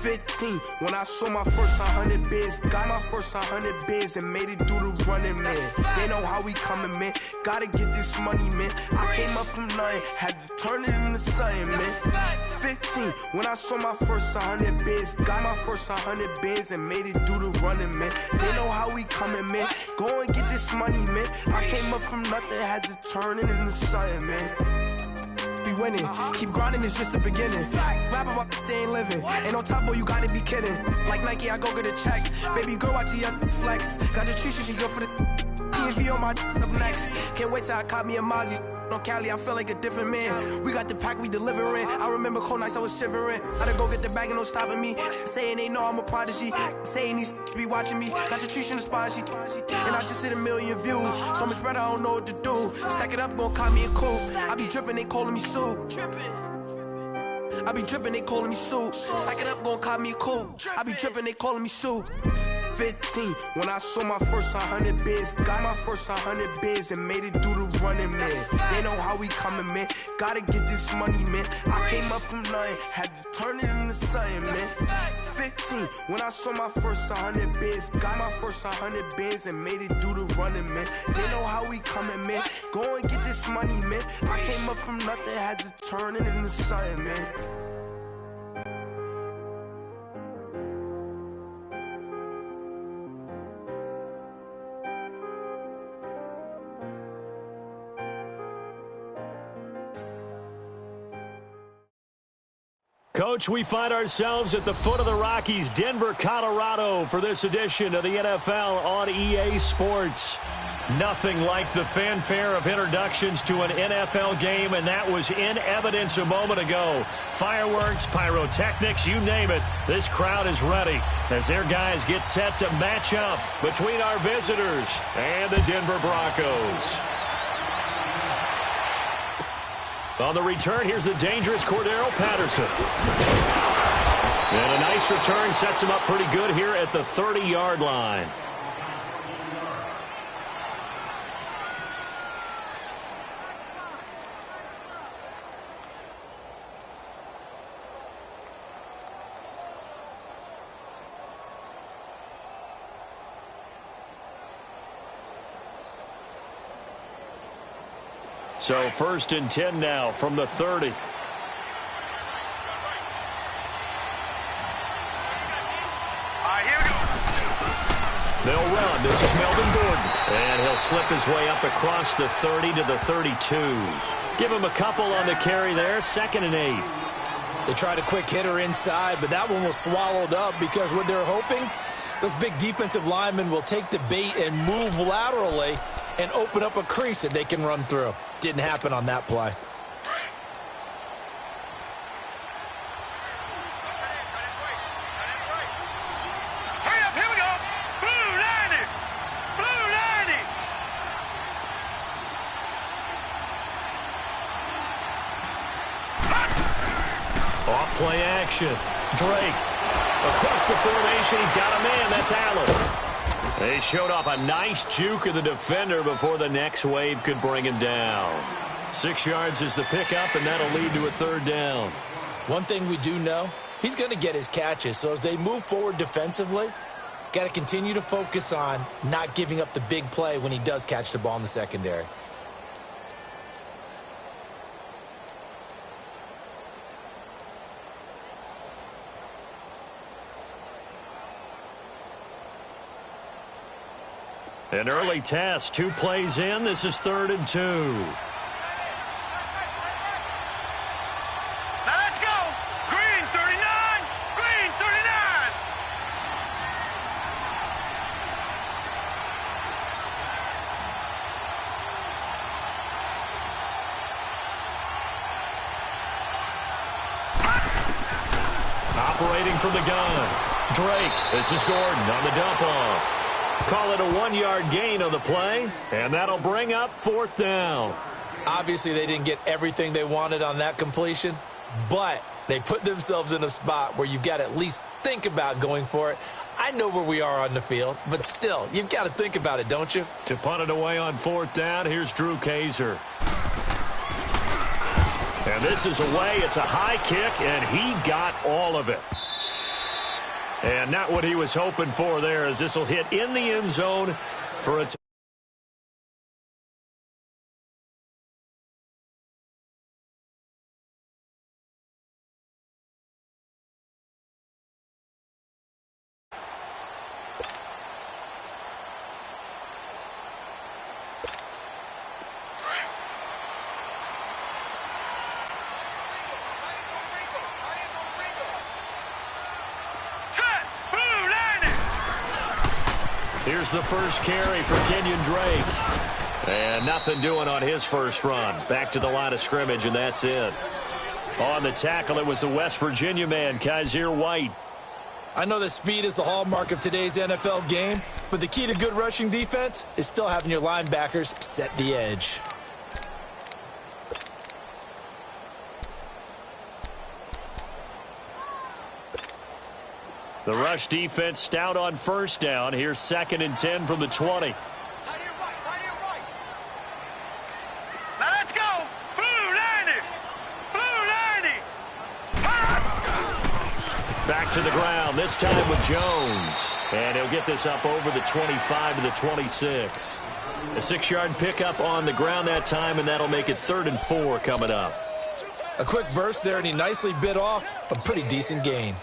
15, when I saw my first 100 bids, got my first 100 bids and made it through the running, man. They know how we coming, man. Gotta get this money, man. I came up from nothing, had to turn it into something, man. 15, when I saw my first 100 bids, got my first 100 bids and made it through the running, man. They know how we coming, man. Go and get this money, man. I came up from nothing, had to turn it into something, man. Be winning, keep grinding, it's just the beginning. Rap about they ain't living. Ain't no top boy, you gotta be kidding. Like Nike, I go get a check. Baby girl, watch your flex. Got your Trisha, she go for the PNV on my up next. Can't wait till I caught me a Mozzie. On Cali, I feel like a different man. We got the pack, we delivering. I remember cold nights, I was shivering. Had to go get the bag and no stopping me. Saying they know I'm a prodigy. Saying these be watching me. Got your Trisha in the spot, she and I just hit 1 million views. So much better, I don't know what to do. Stack it up, gon' call me a coupe. I be dripping, they calling me soup. I be dripping, they calling me soup. Stack it up, gon' call me a coupe. I be dripping, they calling me soup. 15, when I saw my first 100 bids, got my first 100 bids and made it through the running, man. They know how we coming, man. Gotta get this money, man. I came up from nothing, had to turn it into something, man. 15, when I saw my first 100 bids, got my first 100 bids and made it through the running, man. They know how we coming, man. Go and get this money, man. I came up from nothing, had to turn it into something, man. Coach, we find ourselves at the foot of the Rockies, Denver, Colorado, for this edition of the NFL on EA Sports. Nothing like the fanfare of introductions to an NFL game, and that was in evidence a moment ago. Fireworks, pyrotechnics, you name it. This crowd is ready as their guys get set to match up between our visitors and the Denver Broncos. On the return, here's the dangerous Cordero Patterson. And a nice return sets him up pretty good here at the 30-yard line. So 1st and 10 now from the 30. They'll run. This is Melvin Gordon. And he'll slip his way up across the 30 to the 32. Give him a couple on the carry there. 2nd and 8. They tried a quick hitter inside, but that one was swallowed up because what they're hoping, those big defensive linemen will take the bait and move laterally and open up a crease that they can run through. Didn't happen on that play. Hurry up, here we go. Blue 90. Blue 90. Off play action. Drake. Across the formation, he's got a man. That's Allen. They showed off a nice juke of the defender before the next wave could bring him down. 6 yards is the pickup, and that'll lead to a 3rd down. One thing we do know, he's going to get his catches. So as they move forward defensively, got to continue to focus on not giving up the big play when he does catch the ball in the secondary. An early test, 2 plays in. This is 3rd and 2. Now let's go. Green 39. Green 39. Operating from the gun. Drake. This is Gordon on the dump off. Call it a 1-yard gain on the play, and that'll bring up 4th down. Obviously, they didn't get everything they wanted on that completion, but they put themselves in a spot where you've got to at least think about going for it. I know where we are on the field, but still, you've got to think about it, don't you? To punt it away on 4th down, here's Drew Kaiser. And this is away. It's a high kick, and he got all of it. And not what he was hoping for there, as this will hit in the end zone for a Here's the first carry for Kenyon Drake. And nothing doing on his first run. Back to the line of scrimmage, and that's it. On the tackle, it was the West Virginia man, Kaiser White. I know that speed is the hallmark of today's NFL game, but the key to good rushing defense is still having your linebackers set the edge. The rush defense stout on first down. Here's 2nd and 10 from the 20. Now let's go. Blue 90. Blue 90. Back to the ground, this time with Jones. And he'll get this up over the 25 to the 26. A 6-yard pickup on the ground that time, and that'll make it 3rd and 4 coming up. A quick burst there, and he nicely bit off a pretty decent gain.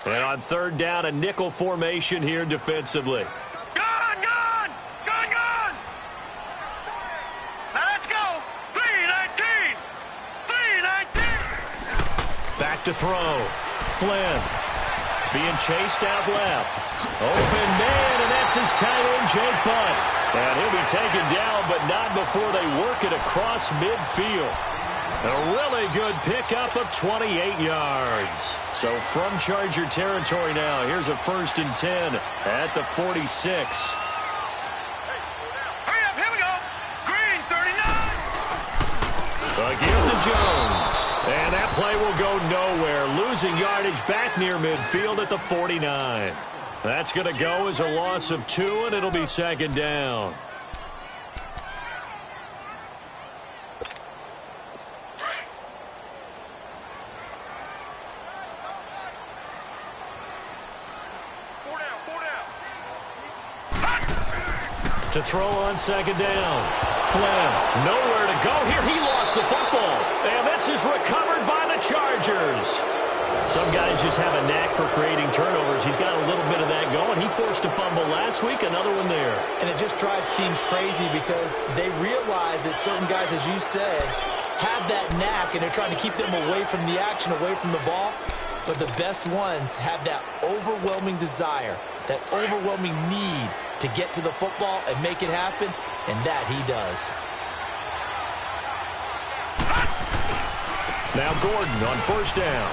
And on 3rd down, a nickel formation here defensively. Gone. Now let's go. 319. 319. Back to throw. Flynn being chased out left. Open man, and that's his tight end, Jake Butt. And he'll be taken down, but not before they work it across midfield. A really good pickup of 28 yards. So from Charger territory now, here's a 1st and 10 at the 46. Hurry up, here we go. Green 39. Again to Jones. And that play will go nowhere. Losing yardage back near midfield at the 49. That's going to go as a loss of 2, and it'll be 2nd down. To throw on 2nd down. Flynn, nowhere to go here. He lost the football. And this is recovered by the Chargers. Some guys just have a knack for creating turnovers. He's got a little bit of that going. He forced a fumble last week, another one there. And it just drives teams crazy because they realize that certain guys, as you said, have that knack, and they're trying to keep them away from the action, away from the ball. But the best ones have that overwhelming desire, that overwhelming need to get to the football and make it happen, and that he does. Now Gordon on 1st down.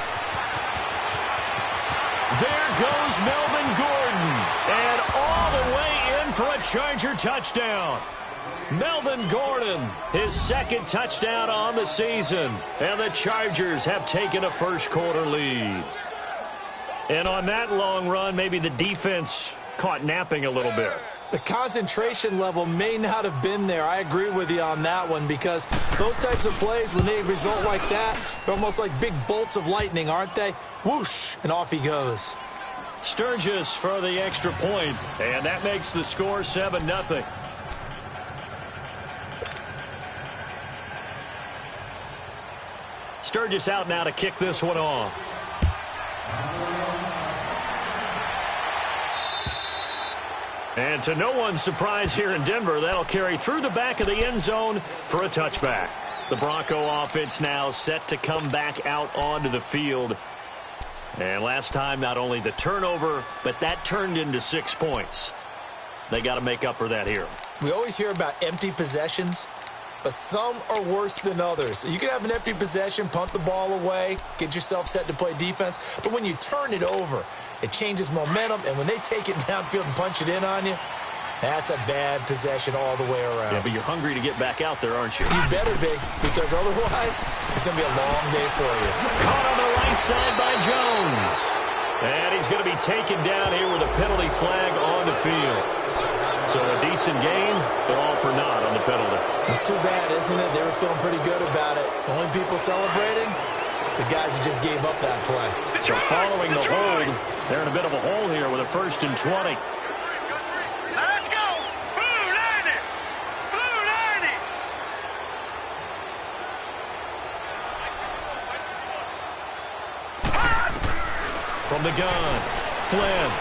There goes Melvin Gordon, and all the way in for a Charger touchdown. Melvin Gordon, his 2nd touchdown on the season, and the Chargers have taken a first-quarter lead. And on that long run, maybe the defense caught napping a little bit. The concentration level may not have been there. I agree with you on that one because those types of plays, when they result like that, they're almost like big bolts of lightning, aren't they? Whoosh, and off he goes. Sturgis for the extra point, and that makes the score 7-0. Sturgis out now to kick this one off. And to no one's surprise here in Denver, that'll carry through the back of the end zone for a touchback. The Bronco offense now set to come back out onto the field. And last time, not only the turnover, but that turned into 6 points. They got to make up for that here. We always hear about empty possessions, but some are worse than others. You can have an empty possession, punt the ball away, get yourself set to play defense, but when you turn it over, it changes momentum, and when they take it downfield and punch it in on you, that's a bad possession all the way around. Yeah, but you're hungry to get back out there, aren't you? You better be, because otherwise, it's going to be a long day for you. Caught on the right side by Jones. And he's going to be taken down here with a penalty flag on the field. So a decent game, but all for naught on the penalty. It's too bad, isn't it? They were feeling pretty good about it. Only people celebrating, the guys who just gave up that play. So following the hold, they're in a bit of a hole here with a 1st and 20. Let's go! Blue 90! Blue 90! From the gun, Flynn.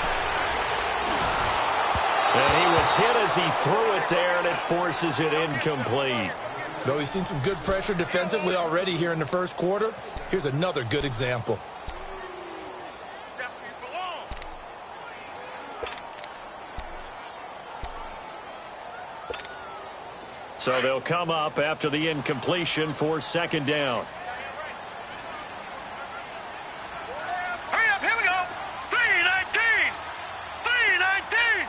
And he was hit as he threw it there, and it forces it incomplete. Though he's seen some good pressure defensively already here in the first quarter, here's another good example. So they'll come up after the incompletion for 2nd down. Hurry up, here we go! 319! 319!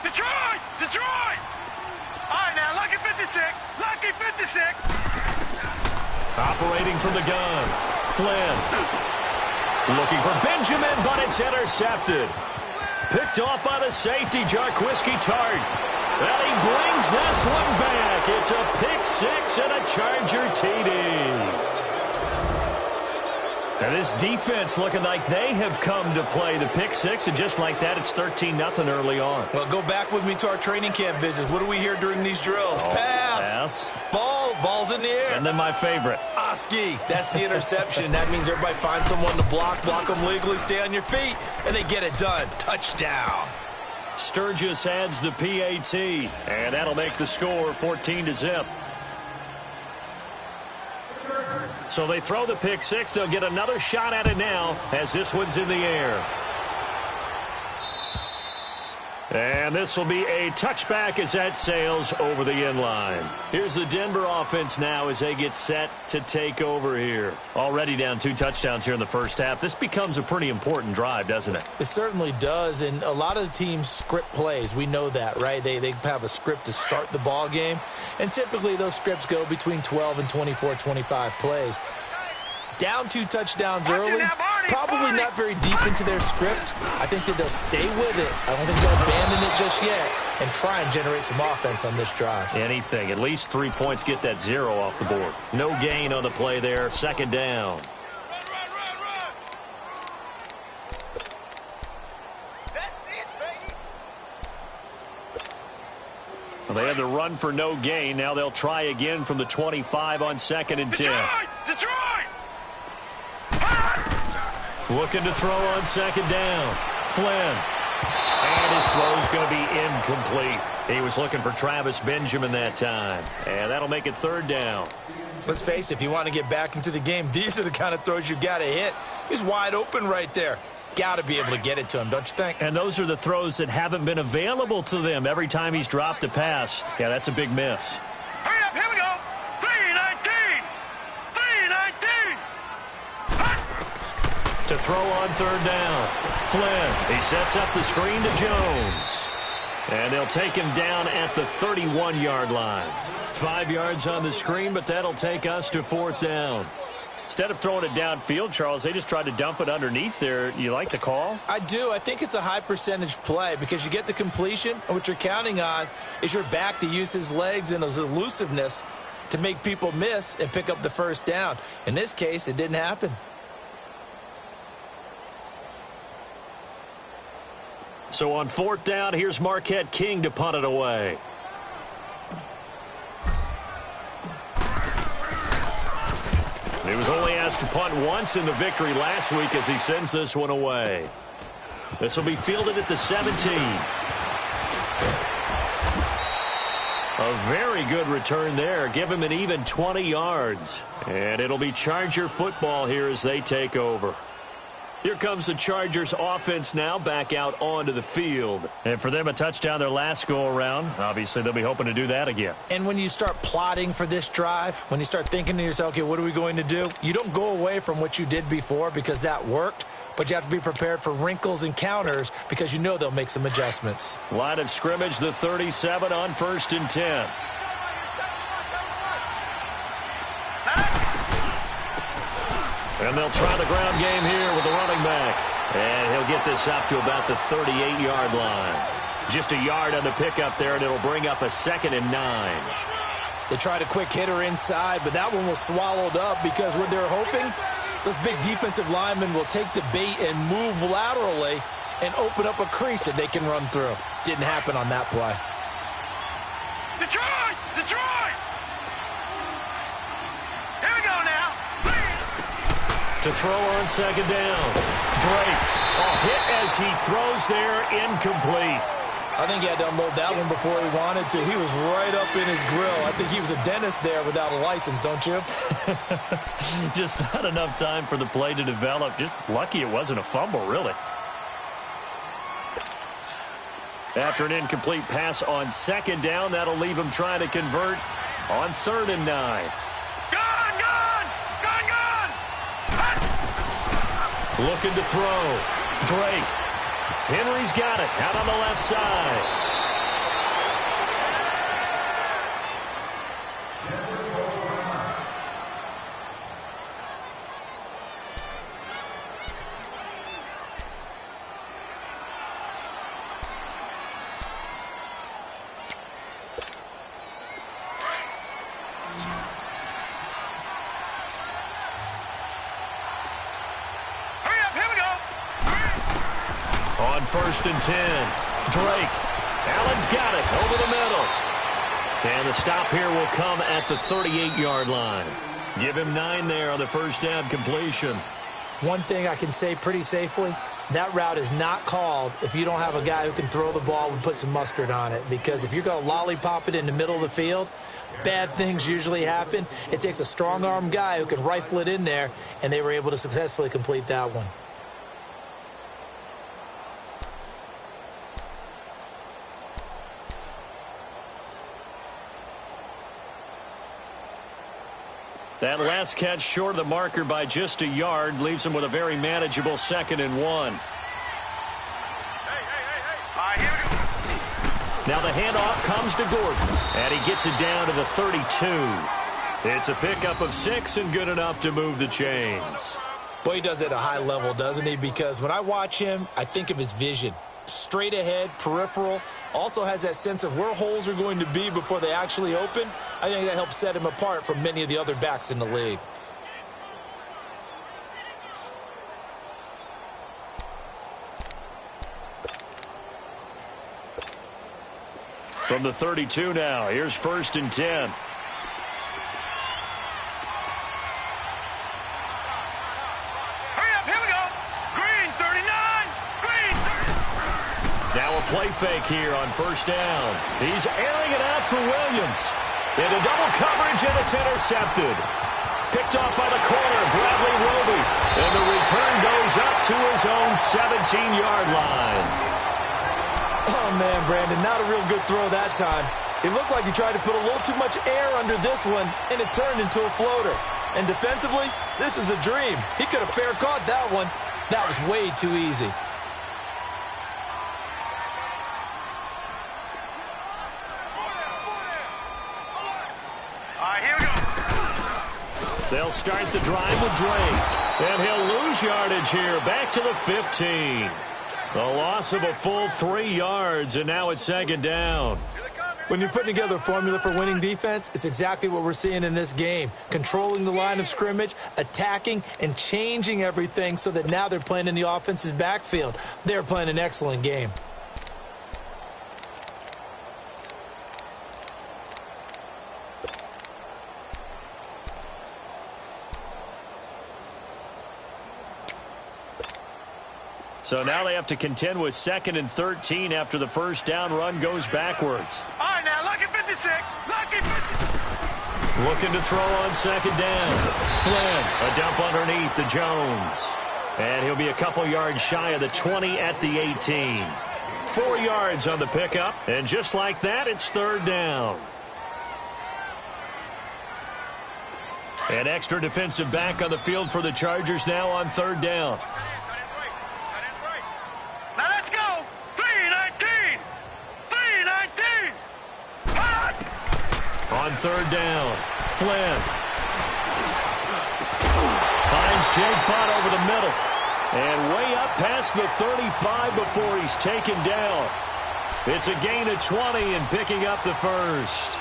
Detroit! Detroit! All right, now, lucky 56. Lucky 56. Operating from the gun, Flynn. Looking for Benjamin, but it's intercepted. Picked off by the safety, Jarquiski Tart. And he brings this one back. It's a pick 6 and a Charger TD. And this defense looking like they have come to play the pick 6, and just like that, it's 13-0 early on. Well, go back with me to our training camp visits. What do we hear during these drills? Pass. Ball's in the air. And then my favorite. Oski. That's the interception. That means everybody finds someone to block them legally, stay on your feet, and they get it done. Touchdown. Sturgis adds the PAT, and that'll make the score 14-0. So they throw the pick 6. They'll get another shot at it now as this one's in the air. And this will be a touchback as that sails over the end line. Here's the Denver offense now as they get set to take over here. Already down 2 touchdowns here in the first half. This becomes a pretty important drive, doesn't it? It certainly does, and a lot of the teams script plays. We know that, right? They have a script to start the ball game, and typically those scripts go between 12 and 24, 25 plays. Down 2 touchdowns early, probably not very deep into their script. I think that they'll stay with it. I don't think they'll abandon it just yet and try and generate some offense on this drive. Anything. At least 3 points, get that 0 off the board. No gain on the play there. 2nd down. Well, they had the run for no gain. Now they'll try again from the 25 on 2nd and 10. Detroit! Looking to throw on 2nd down. Flynn. And his throw's going to be incomplete. He was looking for Travis Benjamin that time. And that'll make it 3rd down. Let's face it, if you want to get back into the game, these are the kind of throws you got to hit. He's wide open right there. Got to be able to get it to him, don't you think? And those are the throws that haven't been available to them every time he's dropped a pass. Yeah, that's a big miss. Hurry up, here we go! 319! 319! To throw on 3rd down. Flynn, he sets up the screen to Jones. And they'll take him down at the 31-yard line. 5 yards on the screen, but that'll take us to 4th down. Instead of throwing it downfield, Charles, they just tried to dump it underneath there. You like the call? I do. I think it's a high percentage play because you get the completion, and what you're counting on is your back to use his legs and his elusiveness to make people miss and pick up the 1st down. In this case, it didn't happen. So on 4th down, here's Marquette King to punt it away. He was only asked to punt once in the victory last week as he sends this one away. This will be fielded at the 17. A very good return there. Give him an even 20 yards. And it'll be Charger football here as they take over. Here comes the Chargers offense now back out onto the field. And for them, a touchdown their last go-around. Obviously, they'll be hoping to do that again. And when you start plotting for this drive, when you start thinking to yourself, okay, what are we going to do? You don't go away from what you did before because that worked, but you have to be prepared for wrinkles and counters because you know they'll make some adjustments. Line of scrimmage, the 37 on 1st and 10. And they'll try the ground game here with the running back. And he'll get this up to about the 38-yard line. Just a yard on the pickup there, and it'll bring up a 2nd and 9. They tried a quick hitter inside, but that one was swallowed up because what they're hoping, those big defensive linemen will take the bait and move laterally and open up a crease that they can run through. Didn't happen on that play. Detroit! Detroit! Here we go now. To throw on 2nd down. Drake. Hit as he throws there, incomplete. I think he had to unload that one before he wanted to. He was right up in his grill. I think he was a dentist there without a license, don't you? Just not enough time for the play to develop. Just lucky it wasn't a fumble, really. After an incomplete pass on 2nd down, that'll leave him trying to convert on 3rd and 9. Gone! Gone! Gone! Gone! Looking to throw. Drake. Henry's got it out on the left side. On 1st and 10, Drake. Allen's got it over the middle. And the stop here will come at the 38-yard line. Give him 9 there on the first down completion. One thing I can say pretty safely, that route is not called if you don't have a guy who can throw the ball and put some mustard on it. Because if you're going to lollipop it in the middle of the field, bad things usually happen. It takes a strong-arm guy who can rifle it in there, and they were able to successfully complete that one. That last catch short of the marker by just a yard leaves him with a very manageable 2nd and 1. Now the handoff comes to Gordon, and he gets it down to the 32. It's a pickup of 6 and good enough to move the chains. Boy, he does it at a high level, doesn't he? Because when I watch him, I think of his vision. Straight ahead, peripheral, also has that sense of where holes are going to be before they actually open. I think that helps set him apart from many of the other backs in the league. From the 32 now, here's 1st and 10. Now a play fake here on 1st down. He's airing it out for Williams. Into double coverage, and it's intercepted. Picked off by the corner, Bradley Roby. And the return goes up to his own 17-yard line. Oh, man, Brandon, not a real good throw that time. It looked like he tried to put a little too much air under this one, and it turned into a floater. And defensively, this is a dream. He could have fair caught that one. That was way too easy. They'll start the drive with Drake. And he'll lose yardage here, back to the 15. The loss of a full 3 yards, and now it's 2nd down. When you're putting together a formula for winning defense, it's exactly what we're seeing in this game. Controlling the line of scrimmage, attacking, and changing everything so that now they're playing in the offense's backfield. They're playing an excellent game. So now they have to contend with 2nd and 13 after the first down run goes backwards. All right, now, lucky 56. Lucky 56. Looking to throw on 2nd down. Flynn, a dump underneath to Jones. And he'll be a couple yards shy of the 20 at the 18. 4 yards on the pickup, and just like that, it's 3rd down. An extra defensive back on the field for the Chargers now on 3rd down. Now let's go. 3-19. 3-19. On 3rd down, Flynn finds finds Jake Butt over the middle. And way up past the 35 before he's taken down. It's a gain of 20 and picking up the first.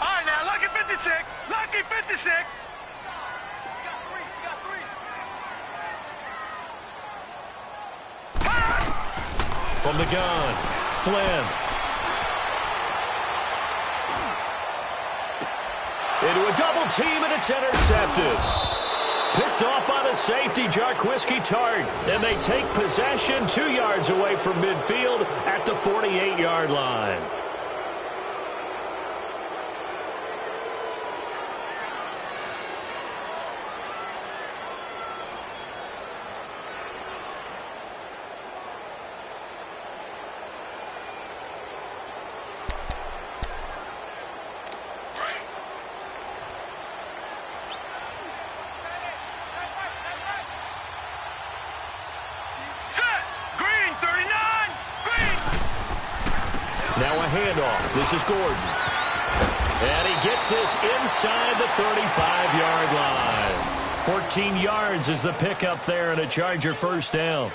All right, now, lucky 56. Lucky 56. From the gun, Flynn. Into a double team, and it's intercepted. Picked off by the safety, Jarquiski Tart. And they take possession 2 yards away from midfield at the 48-yard line. Now a handoff. This is Gordon. And he gets this inside the 35-yard line. 14 yards is the pickup there and a Charger first down.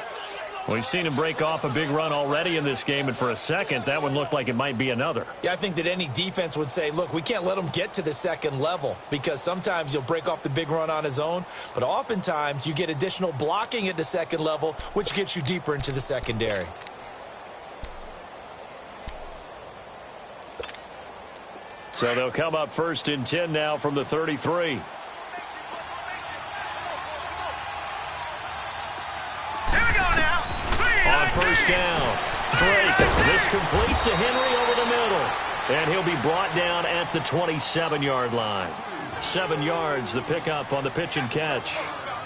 We've seen him break off a big run already in this game, and for a second, that one looked like it might be another. Yeah, I think that any defense would say, look, we can't let him get to the second level because sometimes he'll break off the big run on his own, but oftentimes you get additional blocking at the second level, which gets you deeper into the secondary. So they'll come up first and 10 now from the 33. Here we go now. On first down, Drake. This complete to Henry over the middle. And he'll be brought down at the 27-yard line. 7 yards, the pickup on the pitch and catch.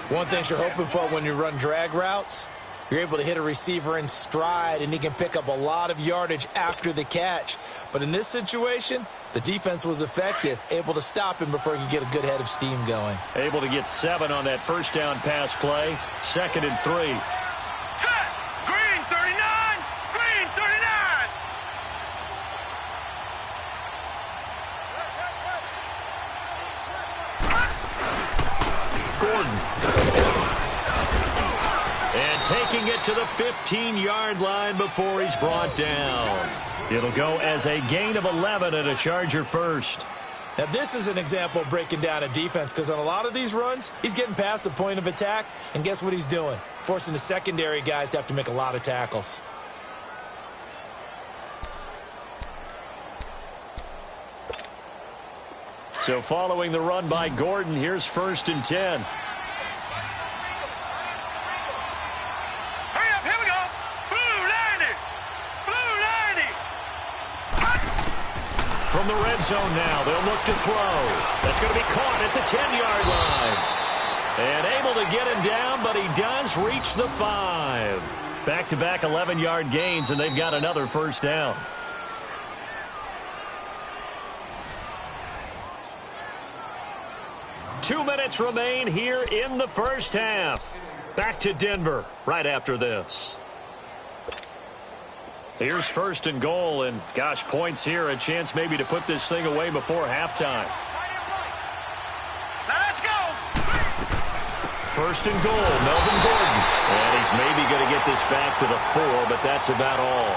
One thing you're hoping for when you run drag routes, you're able to hit a receiver in stride, and he can pick up a lot of yardage after the catch. But in this situation, the defense was effective, able to stop him before he could get a good head of steam going. Able to get 7 on that first down pass play. 2nd and 3. Set. Green 39. Green 39. Gordon. And taking it to the 15-yard line before he's brought down. It'll go as a gain of 11 and a Charger first. Now, this is an example of breaking down a defense because on a lot of these runs, he's getting past the point of attack, and guess what he's doing? Forcing the secondary guys to have to make a lot of tackles. So following the run by Gordon, here's 1st and 10. From the red zone now, they'll look to throw. That's going to be caught at the 10-yard line. And able to get him down, but he does reach the 5. Back-to-back 11-yard gains, and they've got another first down. Two minutes remain here in the first half. Back to Denver right after this. Here's 1st and goal, and gosh, points here, a chance maybe to put this thing away before halftime. Let's go. 1st and goal, Melvin Gordon. And he's maybe going to get this back to the 4, but that's about all.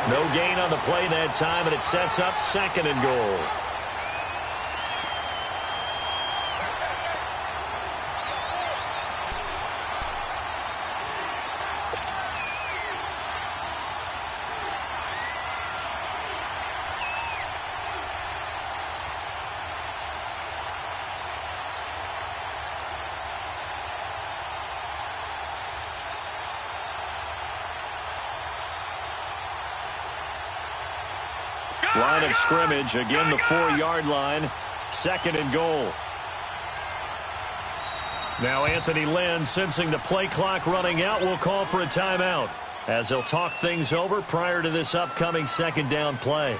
No gain on the play that time, and it sets up 2nd and goal. Line of scrimmage, again the 4-yard line, 2nd and goal. Now Anthony Lynn, sensing the play clock running out, will call for a timeout as he'll talk things over prior to this upcoming 2nd down play.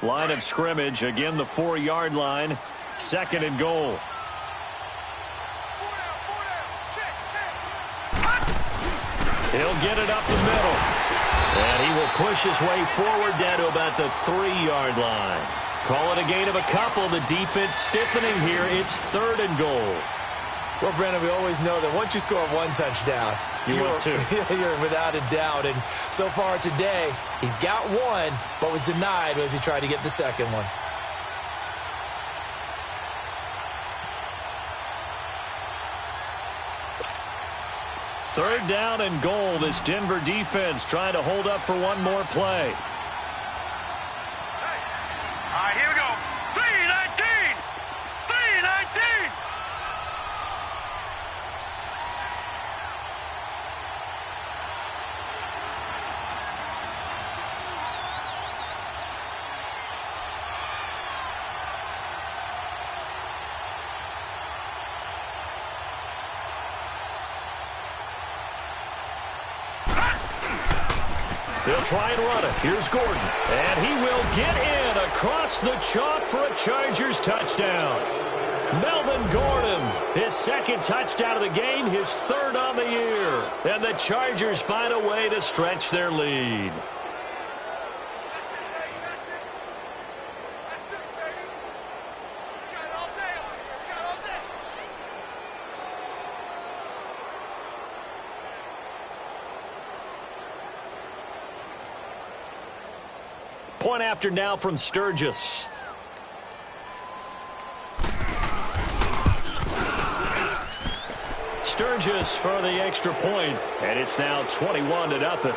Line of scrimmage, again the 4-yard line. 2nd and goal. He'll get it up the middle. And he will push his way forward down to about the 3-yard line. Call it a gain of a couple. The defense stiffening here. It's 3rd and goal. Well, Brandon, we always know that once you score 1 touchdown, you're without a doubt. And so far today, he's got 1, but was denied as he tried to get the 2nd one. Third down and goal. This Denver defense trying to hold up for one more play. All right, here we go. 3-19. 3-19. They'll try and run it. Here's Gordon. And he will get in across the chalk for a Chargers touchdown. Melvin Gordon, his 2nd touchdown of the game, his 3rd on the year. And the Chargers find a way to stretch their lead. Point after now from Sturgis. Sturgis for the extra point, and it's now 21-0.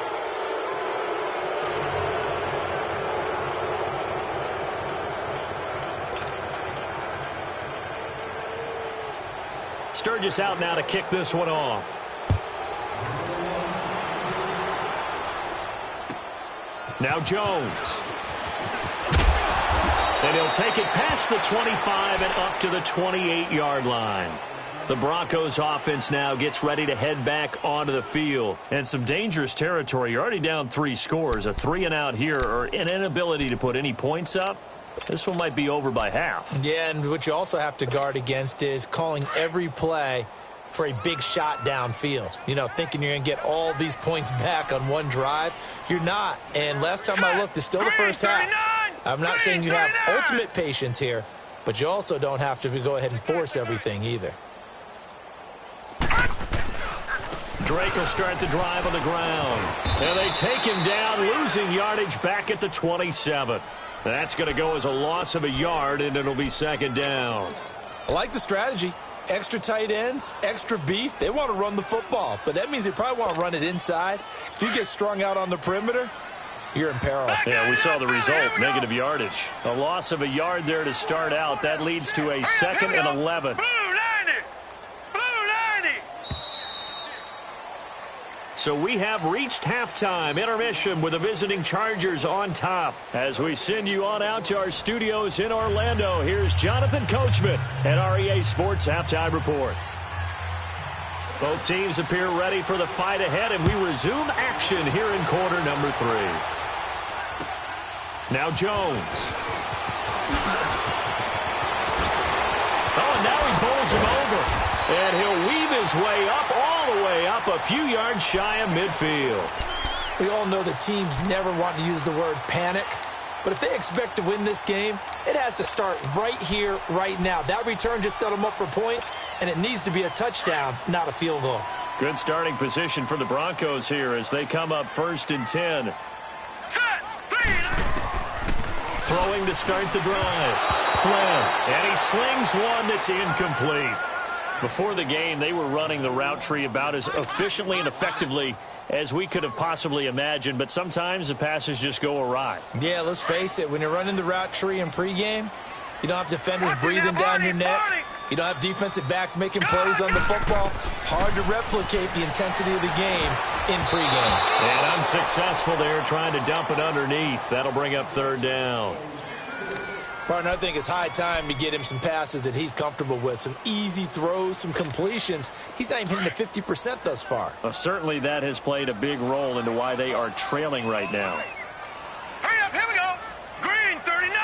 Sturgis out now to kick this one off. Now Jones. And he'll take it past the 25 and up to the 28-yard line. The Broncos offense now gets ready to head back onto the field. And some dangerous territory. You're already down 3 scores. A 3-and-out here or an inability to put any points up. This one might be over by half. Yeah, and what you also have to guard against is calling every play for a big shot downfield. You know, thinking you're going to get all these points back on one drive. You're not. And last time I looked, it's still the first half. I'm not saying you have ultimate patience here, but you also don't have to go ahead and force everything either. Drake will start the drive on the ground. And they take him down, losing yardage back at the 27. That's going to go as a loss of a yard, and it'll be 2nd down. I like the strategy. Extra tight ends, extra beef. They want to run the football, but that means they probably want to run it inside. If you get strung out on the perimeter, you're in peril. Yeah, we saw the result, negative yardage. A loss of a yard there to start out. That leads to a 2nd and 11. So we have reached halftime. Intermission with the visiting Chargers on top. As we send you on out to our studios in Orlando, here's Jonathan Coachman at REA Sports Halftime Report. Both teams appear ready for the fight ahead, and we resume action here in quarter number 3. Now Jones. Oh, and now he bowls him over. And he'll weave his way up, all the way up, a few yards shy of midfield. We all know the teams never want to use the word panic. But if they expect to win this game, it has to start right here, right now. That return just set them up for points, and it needs to be a touchdown, not a field goal. Good starting position for the Broncos here as they come up 1st and 10. Throwing to start the drive. Flynn, and he slings one that's incomplete. Before the game, they were running the route tree about as efficiently and effectively as we could have possibly imagined, but sometimes the passes just go awry. Yeah, let's face it. When you're running the route tree in pregame, you don't have defenders breathing down your neck. You don't have defensive backs making plays on the football. Hard to replicate the intensity of the game in pregame. And unsuccessful there trying to dump it underneath. That'll bring up 3rd down. Partner, I think it's high time to get him some passes that he's comfortable with. Some easy throws, some completions. He's not even hitting the 50% thus far. Well, certainly that has played a big role into why they are trailing right now. Hurry up, here we go. Green 39.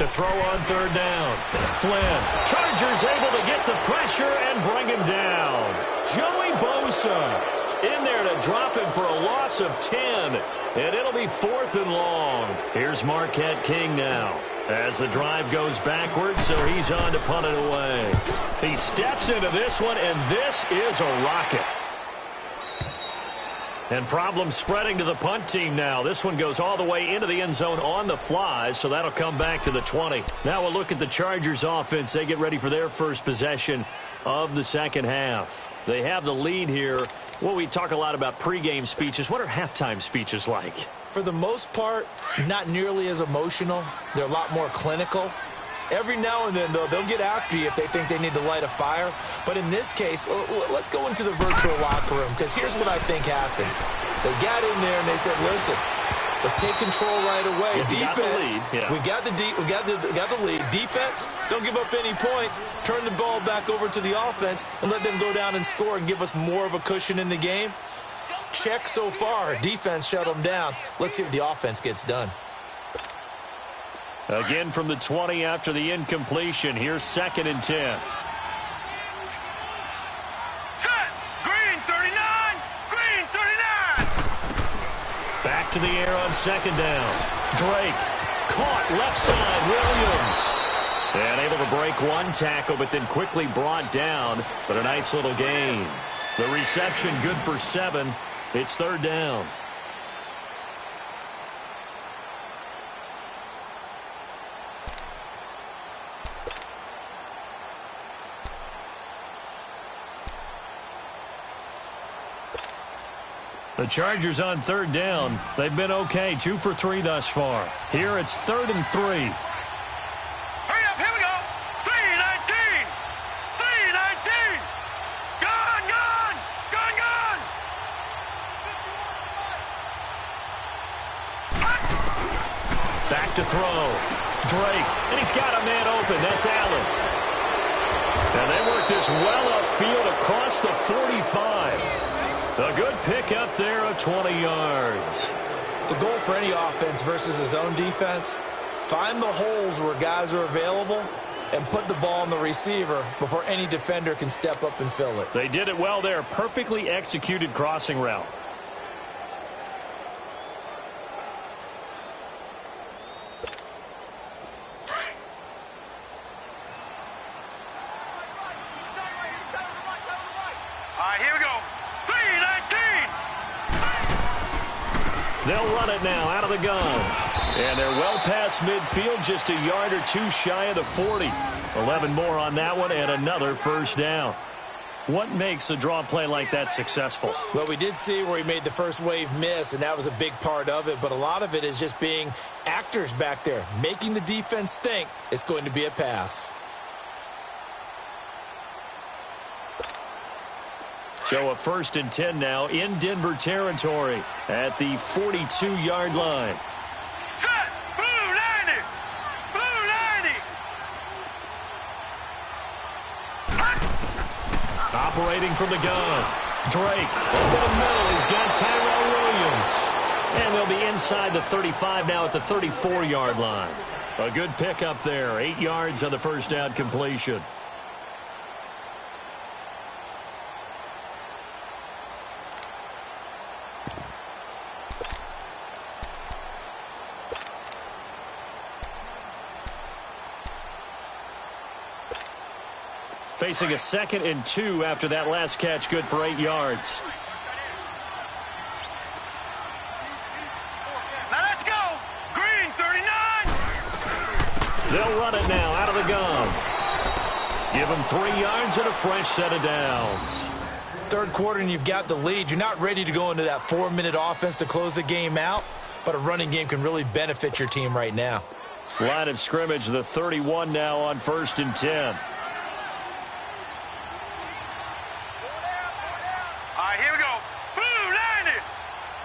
to throw on third down. Flynn. Chargers able to get the pressure and bring him down. Joey Bosa in there to drop him for a loss of 10. And it'll be 4th and long. Here's Marquette King now as the drive goes backwards, so he's on to punt it away. He steps into this one, and this is a rocket. And problems spreading to the punt team now. This one goes all the way into the end zone on the fly, so that'll come back to the 20. Now we'll look at the Chargers offense. They get ready for their first possession of the second half. They have the lead here. Well, we talk a lot about pregame speeches. What are halftime speeches like? For the most part, not nearly as emotional. They're a lot more clinical. Every now and then, though, they'll get after you if they think they need to light a fire. But in this case, let's go into the virtual locker room, because here's what I think happened. They got in there and they said, listen, let's take control right away. Defense, we got the lead. Defense, don't give up any points. Turn the ball back over to the offense and let them go down and score and give us more of a cushion in the game. Check so far. Defense shut them down. Let's see if the offense gets done. Again from the 20 after the incompletion. Here's 2nd and 10. Set. Green 39. Green 39. Back to the air on 2nd down. Drake caught left side. Williams. And able to break one tackle, but then quickly brought down. But a nice little gain. The reception good for 7. It's 3rd down. The Chargers on 3rd down. They've been okay. 2 for 3 thus far. Here it's 3rd and 3. Hurry up, here we go. 3-19. 3-19. Gone. Back to throw. Drake. And he's got a man open. That's Allen. And they work this well upfield across the 45. A good pick up there of 20 yards. The goal for any offense versus his own defense, find the holes where guys are available and put the ball on the receiver before any defender can step up and fill it. They did it well there. Perfectly executed crossing route. Here we go. 3-19. They'll run it now out of the gun. And they're well past midfield, just a yard or two shy of the 40. 11 more on that one and another first down. What makes a draw play like that successful? Well, we did see where he made the first wave miss, and that was a big part of it. But a lot of it is just being actors back there, making the defense think it's going to be a pass. So a 1st and 10 now in Denver territory at the 42-yard line. Set. Blue 90. Blue 90. Operating from the gun. Drake over the middle. He's got Tyrell Williams. And they'll be inside the 35 now at the 34-yard line. A good pickup there. 8 yards on the first down completion. Facing a 2nd and 2 after that last catch, good for 8 yards. Now let's go. Green 39. They'll run it now out of the gun. Give them 3 yards and a fresh set of downs. Third quarter and you've got the lead. You're not ready to go into that 4-minute offense to close the game out, but a running game can really benefit your team right now. Line of scrimmage, the 31 now on 1st and 10. Here we go. Blue 90.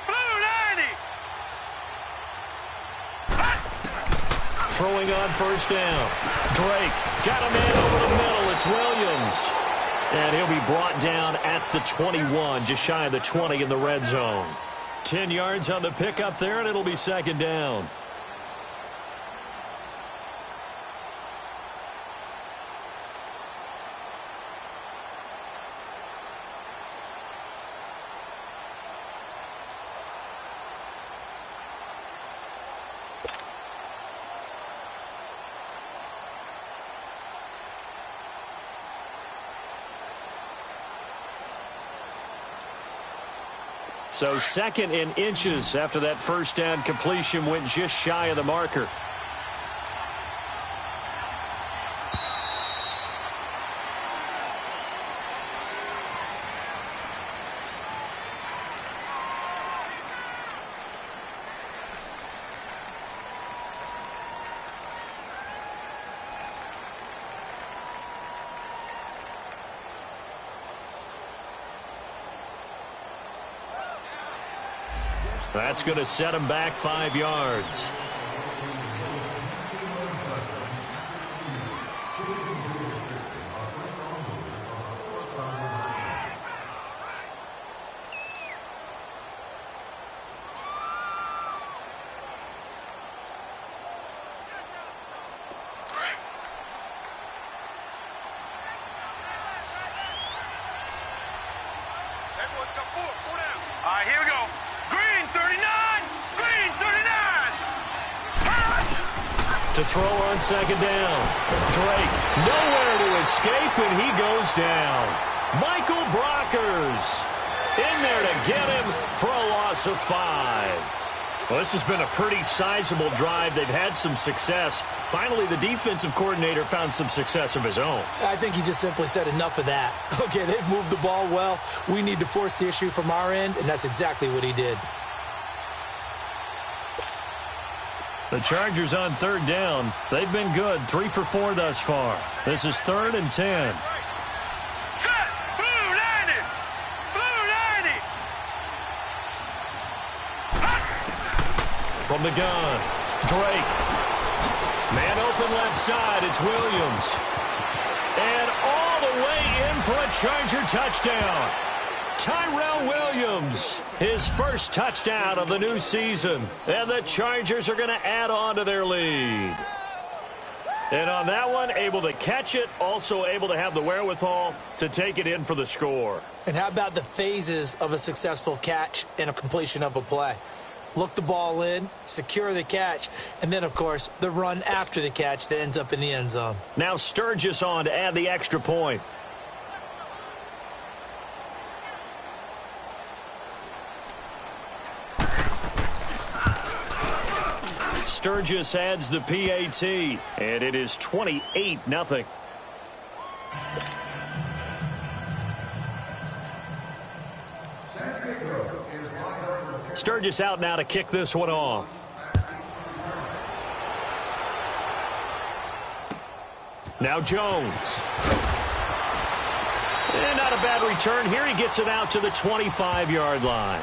Blue 90. Throwing on first down. Drake got a man over the middle. It's Williams. And he'll be brought down at the 21, just shy of the 20 in the red zone. 10 yards on the pickup there, and it'll be 2nd down. So 2nd in inches after that first down completion went just shy of the marker. That's going to set him back 5 yards. All right, here we go. Green 39! Green 39! To throw on 2nd down. Drake nowhere to escape, and he goes down. Michael Brockers in there to get him for a loss of 5. Well, this has been a pretty sizable drive. They've had some success. Finally, the defensive coordinator found some success of his own. I think he just simply said enough of that. Okay, they've moved the ball well. We need to force the issue from our end, and that's exactly what he did. The Chargers on 3rd down. They've been good, 3 for 4 thus far. This is 3rd and 10. Set! Blue 90! Blue 90! From the gun, Drake. Man open left side, it's Williams. And all the way in for a Charger touchdown. Tyrell Williams, his first touchdown of the new season. And the Chargers are going to add on to their lead. And on that one, able to catch it, also able to have the wherewithal to take it in for the score. And how about the phases of a successful catch and a completion of a play? Look the ball in, secure the catch, and then, of course, the run after the catch that ends up in the end zone. Now Sturgis on to add the extra point. Sturgis adds the PAT, and it is 28-0. Sturgis out now to kick this one off. Now Jones. And not a bad return here. He gets it out to the 25-yard line.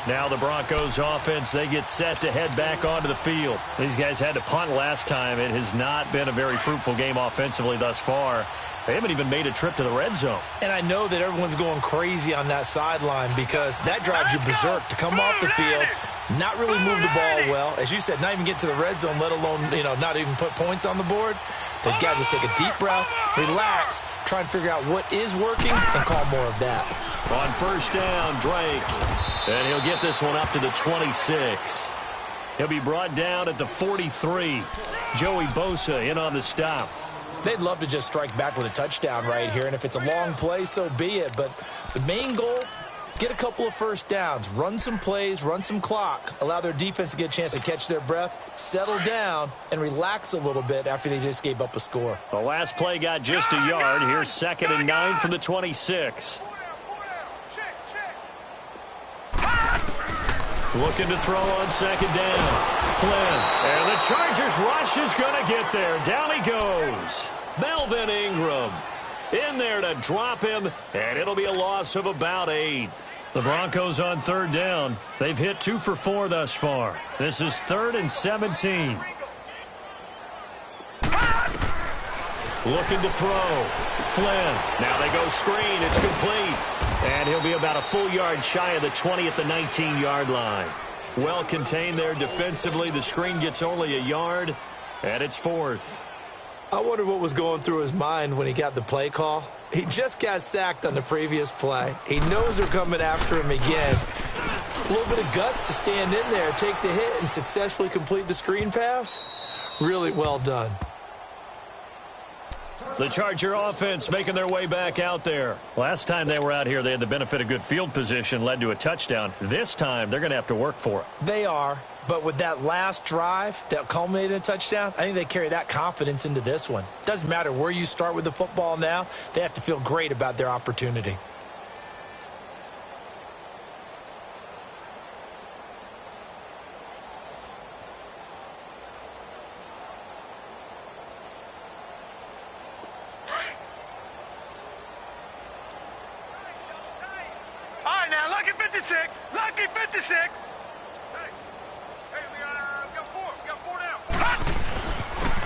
Now the Broncos offense, they get set to head back onto the field. These guys had to punt last time. It has not been a very fruitful game offensively thus far. They haven't even made a trip to the red zone. And I know that everyone's going crazy on that sideline because that drives you berserk to come off the field, not really move the ball well. As you said, not even get to the red zone, let alone, not even put points on the board. They've got to just take a deep breath, relax, try and figure out what is working, and call more of that. On 1st down, Drake. And he'll get this one up to the 26. He'll be brought down at the 43. Joey Bosa in on the stop. They'd love to just strike back with a touchdown right here, and if it's a long play, so be it. But the main goal, get a couple of first downs, run some plays, run some clock, allow their defense to get a chance to catch their breath, settle down, and relax a little bit after they just gave up a score. The last play got just a yard. Here's 2nd and 9 from the 26. Looking to throw on 2nd down. Flynn. And the Chargers rush is going to get there. Down he goes. Melvin Ingram in there to drop him, and it'll be a loss of about 8. The Broncos on 3rd down. They've hit 2 for 4 thus far. This is 3rd and 17. Looking to throw. Flynn. Now they go screen. It's complete. And he'll be about a full yard shy of the 20 at the 19-yard line. Well contained there defensively. The screen gets only a yard, and it's 4th. I wonder what was going through his mind when he got the play call. He just got sacked on the previous play. He knows they're coming after him again. A little bit of guts to stand in there, take the hit, and successfully complete the screen pass. Really well done. The Charger offense making their way back out there. Last time they were out here, they had the benefit of good field position, led to a touchdown. This time, they're going to have to work for it. They are, but with that last drive that culminated in a touchdown, I think they carry that confidence into this one. Doesn't matter where you start with the football now, they have to feel great about their opportunity. Lucky 56. Lucky 56. Hey, we got four down.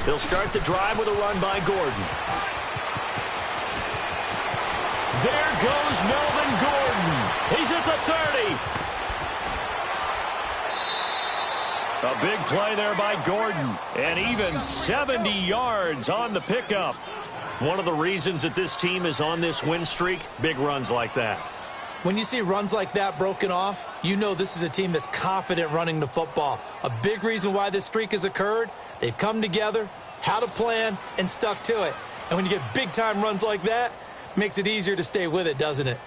They'll start the drive with a run by Gordon. There goes Melvin Gordon. He's at the 30. A big play there by Gordon. And even 70 yards on the pickup. One of the reasons that this team is on this win streak, big runs like that. When you see runs like that broken off, you know this is a team that's confident running the football. A big reason why this streak has occurred, they've come together, had a plan, and stuck to it. And when you get big-time runs like that, it makes it easier to stay with it, doesn't it?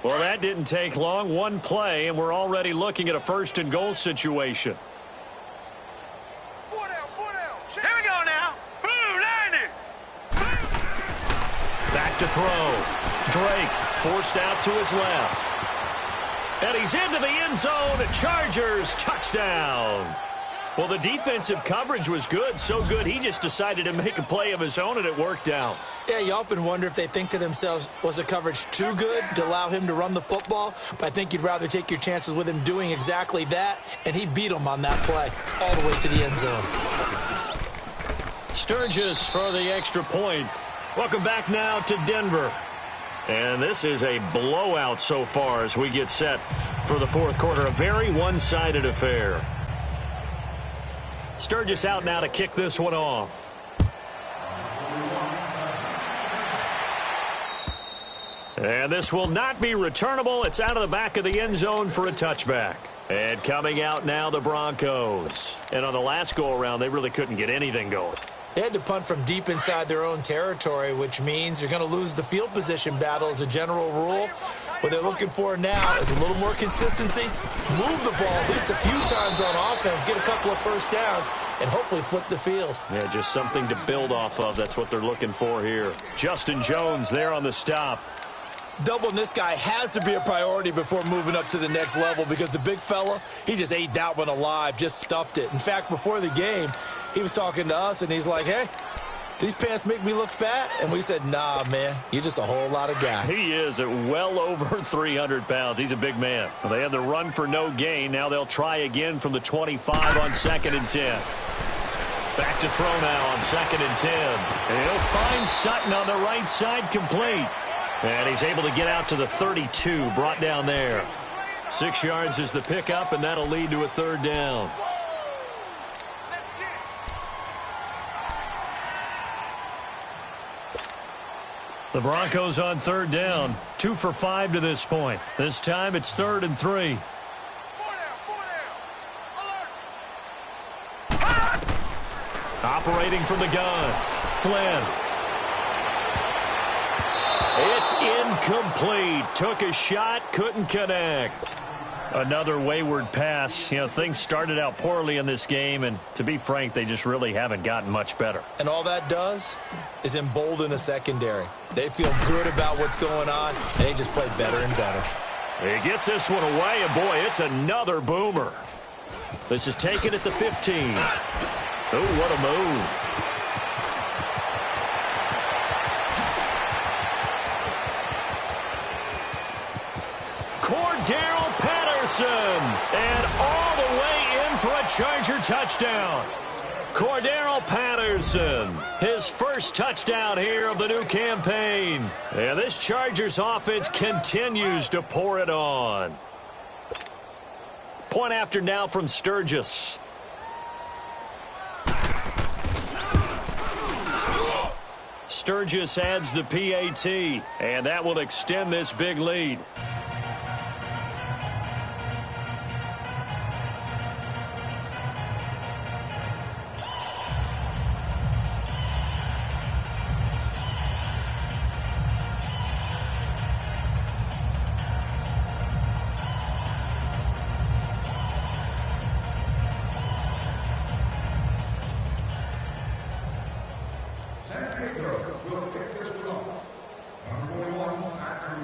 Well, that didn't take long. One play, and we're already looking at a first-and-goal situation. Here we go now. Back to throw. Drake forced out to his left. And he's into the end zone. Chargers touchdown. Well, the defensive coverage was good. So good, he just decided to make a play of his own, and it worked out. Yeah, you often wonder if they think to themselves, was the coverage too good to allow him to run the football? But I think you'd rather take your chances with him doing exactly that, and he beat him on that play all the way to the end zone. Sturgis for the extra point. Welcome back now to Denver. And this is a blowout so far as we get set for the fourth quarter. A very one-sided affair. Sturgis out now to kick this one off. And this will not be returnable. It's out of the back of the end zone for a touchback. And coming out now, the Broncos. And on the last go-around, they really couldn't get anything going. They had to punt from deep inside their own territory, which means you're going to lose the field position battle as a general rule. What they're looking for now is a little more consistency, move the ball at least a few times on offense, get a couple of first downs, and hopefully flip the field. Yeah, just something to build off of. That's what they're looking for here. Justin Jones there on the stop. Doubling this guy has to be a priority before moving up to the next level because the big fella, he just ate that one alive, just stuffed it. In fact, before the game, he was talking to us, and he's like, hey, these pants make me look fat? And we said, nah, man, you're just a whole lot of guy. He is at well over 300 pounds. He's a big man. Well, they had the run for no gain. Now they'll try again from the 25 on 2nd and 10. Back to throw now on 2nd and 10. And he'll find Sutton on the right side, complete. And he's able to get out to the 32, brought down there. 6 yards is the pickup, and that'll lead to a third down. The Broncos on third down, 2 for 5 to this point. This time it's 3rd and 3. Operating from the gun, Flynn. It's incomplete. Took a shot, couldn't connect. Another wayward pass. You know, things started out poorly in this game, and to be frank, they just really haven't gotten much better. And all that does is embolden a secondary. They feel good about what's going on, and they just play better and better. He gets this one away, and boy, it's another boomer. This is taken at the 15. Oh, what a move. Cordero Patterson, and all the way in for a Charger touchdown. Cordero Patterson, his first touchdown here of the new campaign. And this Chargers offense continues to pour it on. Point after now from Sturgis. Sturgis adds the PAT, and that will extend this big lead.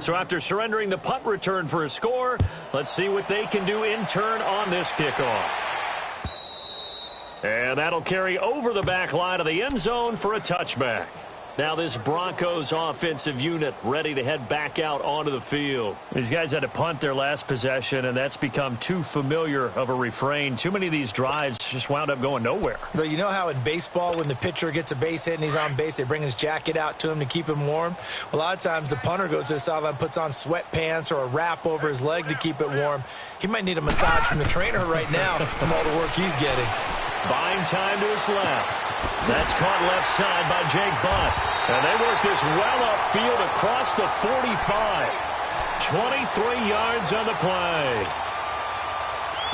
So after surrendering the punt return for a score, let's see what they can do in turn on this kickoff. And that'll carry over the back line of the end zone for a touchback. Now this Broncos offensive unit ready to head back out onto the field. These guys had to punt their last possession, and that's become too familiar of a refrain. Too many of these drives just wound up going nowhere. But you know how in baseball when the pitcher gets a base hit and he's on base, they bring his jacket out to him to keep him warm? A lot of times the punter goes to the sideline, puts on sweatpants or a wrap over his leg to keep it warm. He might need a massage from the trainer right now from all the work he's getting. Buying time to his left. That's caught left side by Jake Butt. And they work this well upfield across the 45. 23 yards on the play.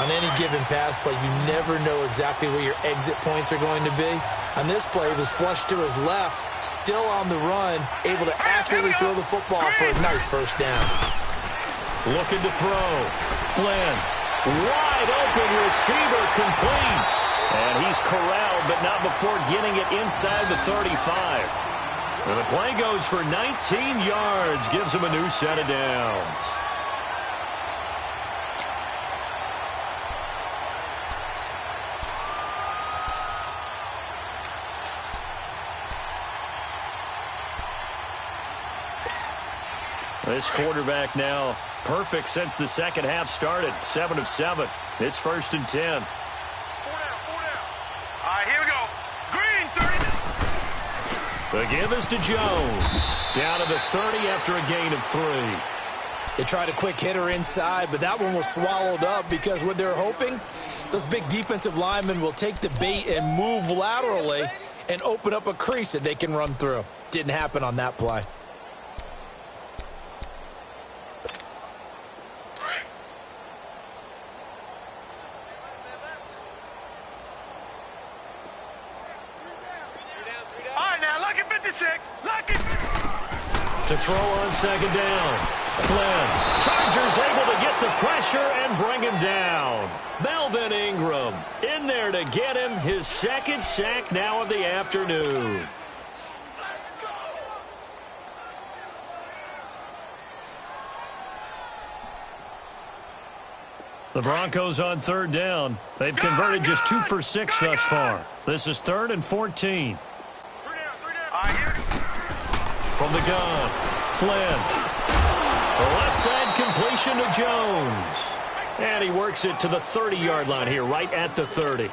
On any given pass play, you never know exactly where your exit points are going to be. On this play, he was flushed to his left, still on the run, able to accurately throw the football for a nice first down. Looking to throw. Flynn. Wide open receiver complete. And he's corralled, but not before getting it inside the 35. And the play goes for 19 yards, gives him a new set of downs. This quarterback now perfect since the second half started. 7 of 7. It's 1st and 10. The give is to Jones. Down to the 30 after a gain of 3. They tried a quick hitter inside, but that one was swallowed up because what they're hoping, those big defensive linemen will take the bait and move laterally and open up a crease that they can run through. Didn't happen on that play. To throw on second down. Flynn. Chargers able to get the pressure and bring him down. Melvin Ingram in there to get him his second sack now of the afternoon. The Broncos on 3rd down. They've converted just 2 for 6 thus far. This is 3rd and 14. From the gun, Flynn. The left side completion to Jones. And he works it to the 30-yard line here, right at the 30.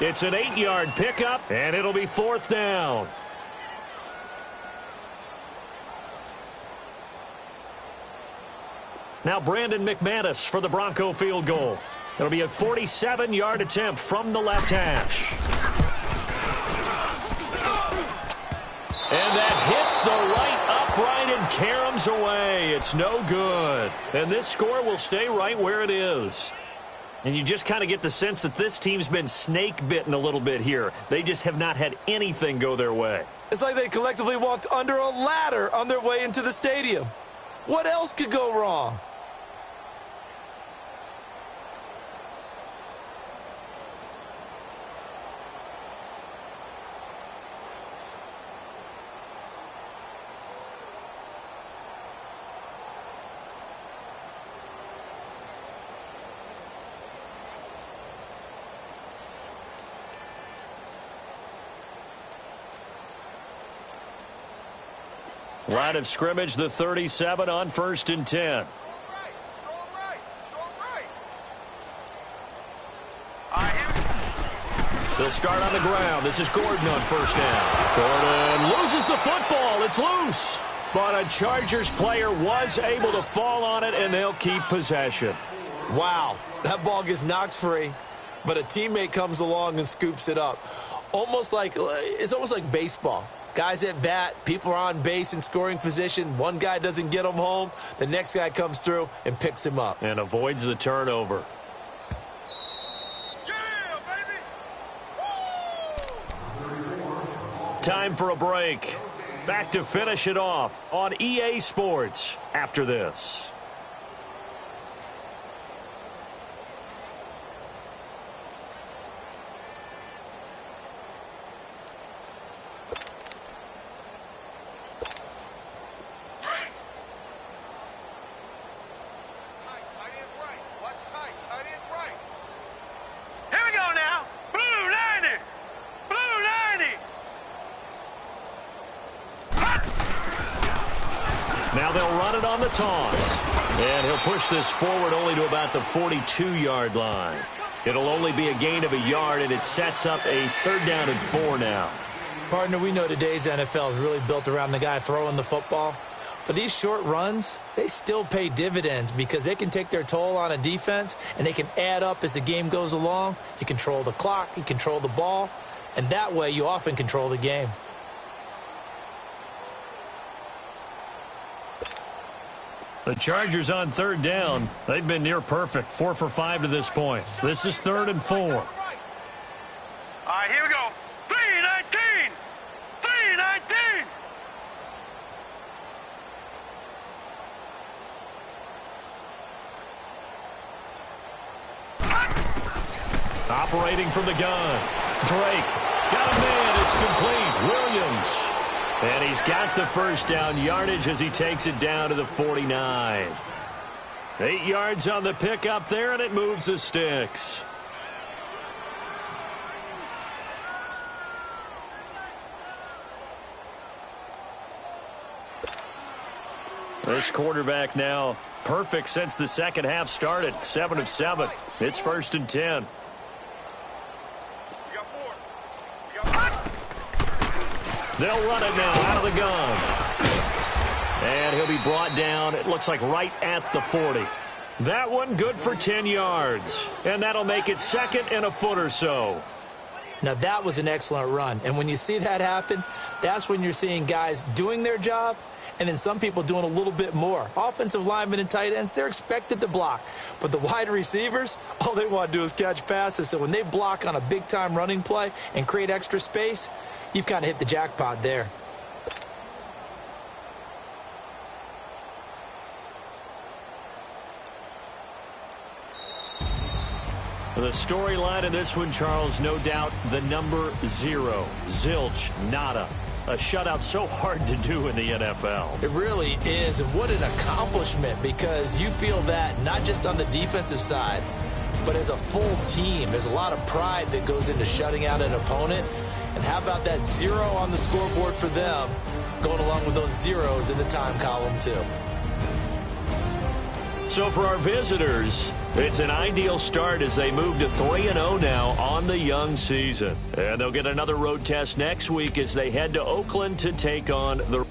It's an 8-yard pickup, and it'll be 4th down. Now Brandon McManus for the Bronco field goal. It'll be a 47-yard attempt from the left hash. And that hits the right upright and caroms away. It's no good. And this score will stay right where it is. And you just kind of get the sense that this team's been snake-bitten a little bit here. They just have not had anything go their way. It's like they collectively walked under a ladder on their way into the stadium. What else could go wrong? Line of scrimmage, the 37 on 1st and 10. They'll start on the ground. This is Gordon on 1st down. Gordon loses the football. It's loose. But a Chargers player was able to fall on it, and they'll keep possession. Wow, that ball gets knocked free, but a teammate comes along and scoops it up. It's almost like baseball. Guys at bat, people are on base in scoring position. One guy doesn't get him home. The next guy comes through and picks him up. And avoids the turnover. Yeah, baby! Time for a break. Back to finish it off on EA Sports after this. They'll run it on the toss. And he'll push this forward only to about the 42-yard line. It'll only be a gain of a yard, and it sets up a 3rd down and 4 now. Partner, we know today's NFL is really built around the guy throwing the football. But these short runs, they still pay dividends because they can take their toll on a defense, and they can add up as the game goes along. You control the clock, you control the ball, and that way you often control the game. The Chargers on 3rd down. They've been near perfect, 4 for 5 to this point. This is 3rd and 4. All right, here we go. 3-19. 3-19. Operating from the gun. Drake got a man. It's complete. Williams. And he's got the 1st down yardage as he takes it down to the 49. 8 yards on the pickup there, and it moves the sticks. This quarterback now perfect since the second half started. 7 of 7. It's 1st and 10. They'll run it now out of the gun. And he'll be brought down, it looks like right at the 40. That one good for 10 yards. And that'll make it 2nd and a foot or so. Now, that was an excellent run. And when you see that happen, that's when you're seeing guys doing their job and then some people doing a little bit more. Offensive linemen and tight ends, they're expected to block. But the wide receivers, all they want to do is catch passes. So when they block on a big-time running play and create extra space, you've kind of hit the jackpot there. The storyline in this one, Charles, no doubt the number 0. Zilch, nada. A shutout so hard to do in the NFL. It really is, and what an accomplishment, because you feel that not just on the defensive side, but as a full team. There's a lot of pride that goes into shutting out an opponent. And how about that 0 on the scoreboard for them, going along with those zeros in the time column, too. So for our visitors, it's an ideal start as they move to 3-0 now on the young season. And they'll get another road test next week as they head to Oakland to take on the